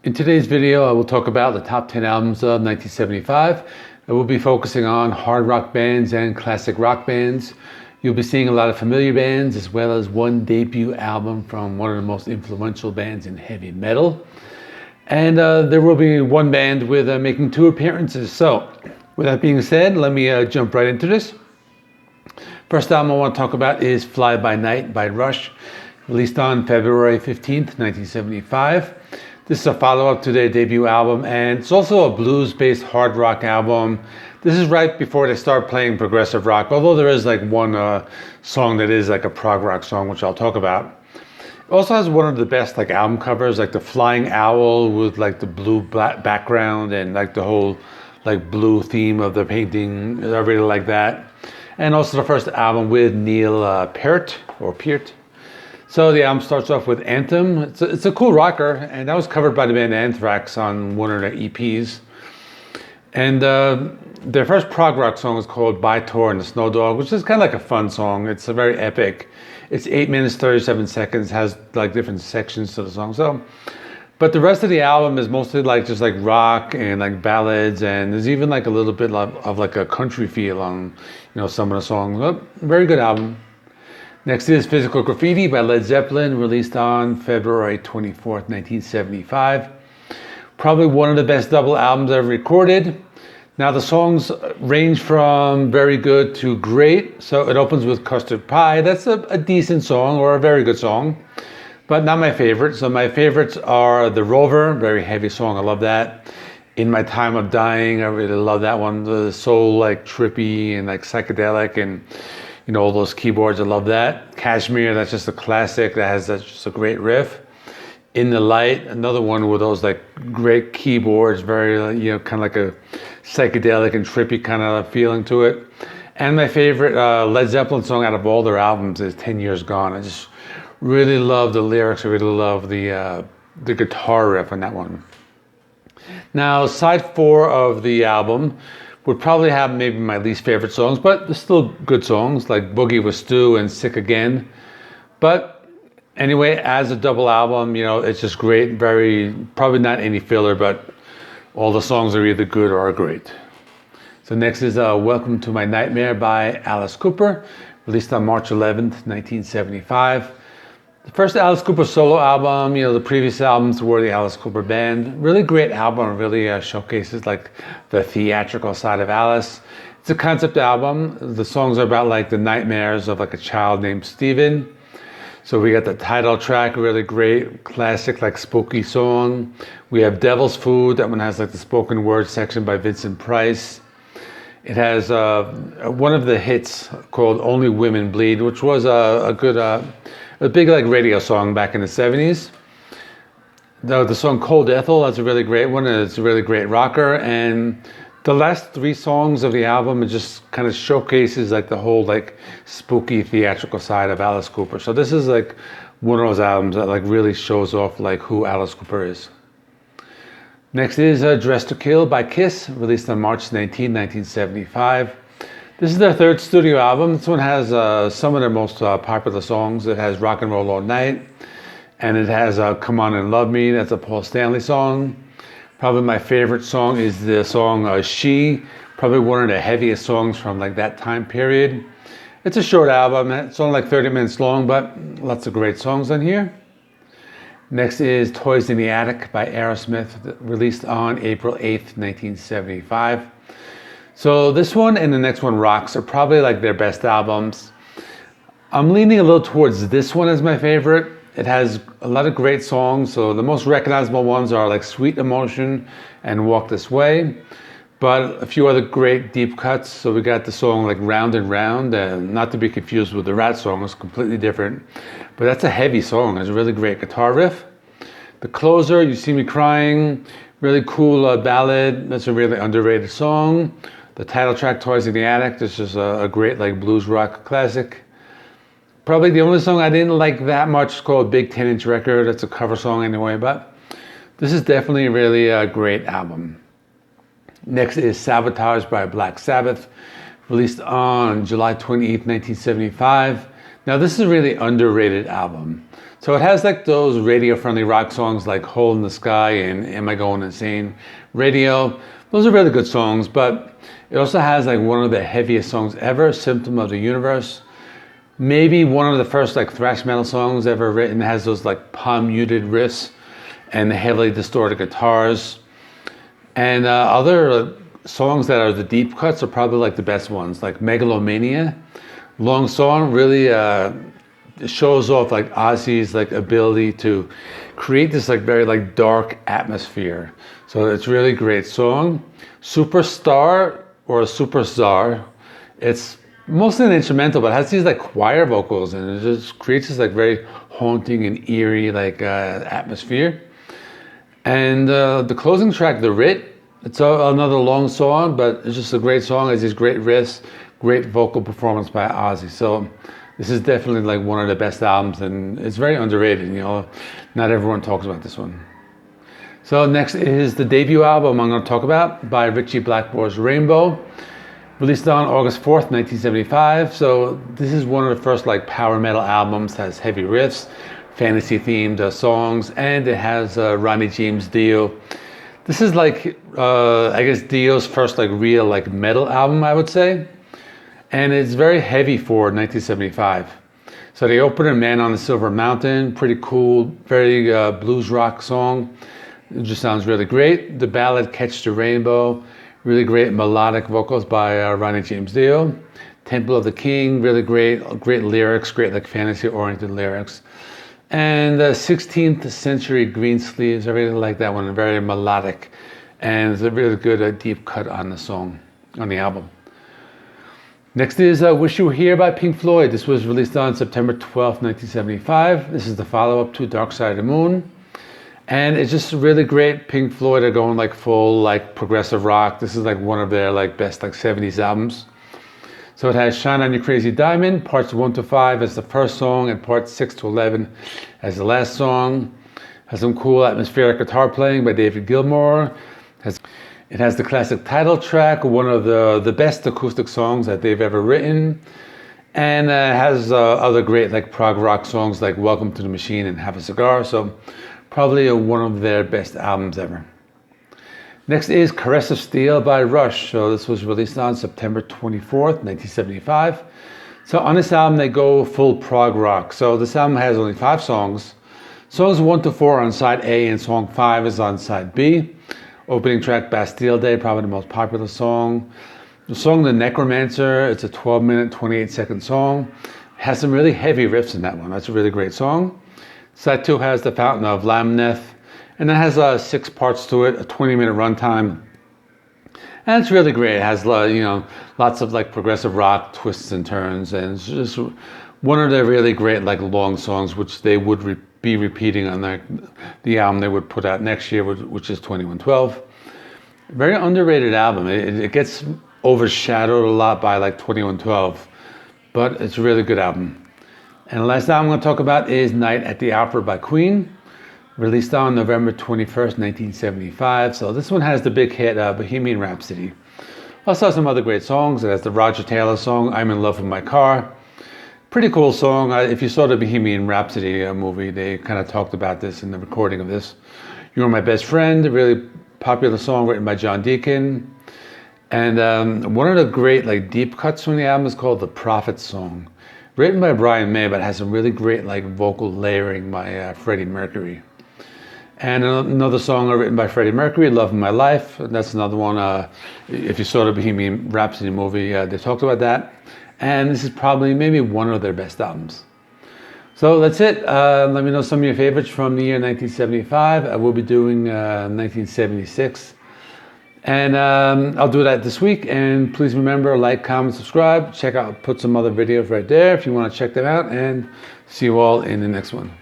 In today's video, I will talk about the top 10 albums of 1975. I will be focusing on hard rock bands and classic rock bands. You'll be seeing a lot of familiar bands as well as one debut album from one of the most influential bands in heavy metal. And there will be one band with making 2 appearances. So with that being said, let me jump right into this. First album I want to talk about is Fly By Night by Rush, released on February 15th, 1975. This is a follow-up to their debut album, and it's also a blues-based hard rock album. This is right before they start playing progressive rock, although there is like one song that is like a prog rock song, which I'll talk about. It also has one of the best like album covers, like the flying owl with like the blue background and like the whole like blue theme of the painting. I really like that. And also the first album with Neil Peart. So the album starts off with Anthem. It's a cool rocker, and that was covered by the band Anthrax on one of their EPs. And their first prog rock song is called By Tor and the Snow Dog, which is kind of like a fun song. It's a very epic. It's 8 minutes, 37 seconds, has like different sections to the song. But the rest of the album is mostly like just like rock and like ballads, and there's even like a little bit of like a country feel on, some of the songs. But very good album. Next is Physical Graffiti by Led Zeppelin, released on February 24th, 1975. Probably one of the best double albums ever recorded. Now the songs range from very good to great. So it opens with Custard Pie. That's a decent song, or a very good song, but not my favorite. So my favorites are The Rover, very heavy song, I love that. In My Time of Dying, I really love that one. The soul like trippy and like psychedelic, and all those keyboards, I love that. Kashmir, that's just a classic. That's just a great riff. In the Light, another one with those like great keyboards, very kind of like a psychedelic and trippy kind of feeling to it. And my favorite Led Zeppelin song out of all their albums is 10 Years Gone. I just really love the lyrics. I really love the guitar riff on that one. Now, side 4 of the album would probably have maybe my least favorite songs, but they're still good songs, like Boogie with Stu and Sick Again. But anyway, as a double album, it's just great. Probably not any filler, but all the songs are either good or are great. So next is Welcome to My Nightmare by Alice Cooper, released on March 11th, 1975. The first Alice Cooper solo album, the previous albums were the Alice Cooper Band. Really great album, really showcases like the theatrical side of Alice. It's a concept album. The songs are about like the nightmares of like a child named Steven. So we got the title track, really great, classic like spooky song. We have Devil's Food, that one has like the spoken word section by Vincent Price. It has one of the hits called Only Women Bleed, which was a big like radio song back in the 70s. The song Cold Ethel, that's a really great one, and it's a really great rocker. And the last 3 songs of the album, it just kind of showcases like the whole like spooky theatrical side of Alice Cooper. So this is like one of those albums that like really shows off like who Alice Cooper is. Next is Dressed to Kill by Kiss, released on March 19, 1975. This is their 3rd studio album. This one has some of their most popular songs. It has Rock and Roll All Night, and it has Come On and Love Me. That's a Paul Stanley song. Probably my favorite song is the song She, probably one of the heaviest songs from like that time period. It's a short album. It's only like 30 minutes long, but lots of great songs on here. Next is Toys in the Attic by Aerosmith, released on April 8th, 1975. So this one and the next one, Rocks, are probably like their best albums. I'm leaning a little towards this one as my favorite. It has a lot of great songs. So the most recognizable ones are like Sweet Emotion and Walk This Way, but a few other great deep cuts. So we got the song like Round and Round, and not to be confused with the Rat song, it's completely different. But that's a heavy song. It's a really great guitar riff. The Closer, You See Me Crying, really cool ballad. That's a really underrated song. The title track, Toys in the Attic, this is a great like blues rock classic. Probably the only song I didn't like that much is called Big 10-Inch Record. It's a cover song anyway, but this is definitely really a great album. Next is Sabotage by Black Sabbath, released on July 28, 1975. Now this is a really underrated album. So it has like those radio-friendly rock songs like Hole in the Sky and Am I Going Insane? Radio. Those are really good songs, but it also has like one of the heaviest songs ever, Symptom of the Universe. Maybe one of the first like thrash metal songs ever written. It has those like palm-muted riffs and the heavily distorted guitars. And other songs that are the deep cuts are probably like the best ones, like Megalomania. Long song, really shows off like Ozzy's like ability to create this like very like dark atmosphere. So it's really great song. Superstar or Superstar, it's mostly an instrumental, but it has these like choir vocals, and it just creates this like very haunting and eerie like atmosphere. And the closing track, The Writ, it's another long song, but it's just a great song. It has these great riffs, great vocal performance by Ozzy. So this is definitely like one of the best albums, and it's very underrated. You know, not everyone talks about this one. So next is the debut album I'm going to talk about by Ritchie Blackmore's Rainbow, released on August 4th, 1975. So this is one of the first like power metal albums, has heavy riffs, fantasy themed songs, and it has Ronnie James Dio. This is like, I guess Dio's first like real like metal album, I would say. And it's very heavy for 1975. So they open in Man on the Silver Mountain, pretty cool, very blues rock song. It just sounds really great. The ballad Catch the Rainbow, really great melodic vocals by Ronnie James Dio. Temple of the King, really great lyrics, great like fantasy oriented lyrics. And 16th Century Greensleeves, I really like that one, very melodic. And it's a really good deep cut on the song, on the album. Next is Wish You Were Here by Pink Floyd. This was released on September 12th, 1975. This is the follow-up to Dark Side of the Moon. And it's just really great. Pink Floyd are going like full like progressive rock. This is like one of their like best like 70s albums. So it has Shine On You Crazy Diamond, parts 1 to 5 as the first song, and parts 6 to 11 as the last song. Has some cool atmospheric guitar playing by David Gilmour. It has the classic title track, one of the best acoustic songs that they've ever written. And has other great like prog rock songs like Welcome to the Machine and Have a Cigar. So probably one of their best albums ever. Next is Caress of Steel by Rush. So this was released on September 24th, 1975. So on this album, they go full prog rock. So this album has only 5 songs. Songs 1 to 4 are on side A, and song 5 is on side B. Opening track, Bastille Day, probably the most popular song. The song The Necromancer, it's a 12-minute, 28-second song. Has some really heavy riffs in that one. That's a really great song. Side 2 has The Fountain of Lamneth, and it has 6 parts to it, a 20-minute runtime. And it's really great. It has lots of like progressive rock twists and turns, and it's just one of their really great like long songs, which they would be repeating on the album they would put out next year, which is 2112. Very underrated album. It gets overshadowed a lot by like 2112, but it's a really good album. And the last album I'm going to talk about is Night at the Opera by Queen, released on November 21st, 1975. So this one has the big hit Bohemian Rhapsody. Also has some other great songs. It has the Roger Taylor song, I'm in Love with My Car. Pretty cool song. If you saw the Bohemian Rhapsody movie, they kind of talked about this in the recording of this. You're My Best Friend, a really popular song written by John Deacon. And one of the great like deep cuts from the album is called The Prophet Song, written by Brian May, but has some really great like vocal layering by Freddie Mercury. And another song written by Freddie Mercury, Love of My Life. That's another one. If you saw the Bohemian Rhapsody movie, they talked about that. And this is probably maybe one of their best albums. So that's it. Let me know some of your favorites from the year 1975. I will be doing 1976. And I'll do that this week. And please remember, like, comment, subscribe. Check out, put some other videos right there if you want to check them out. And see you all in the next one.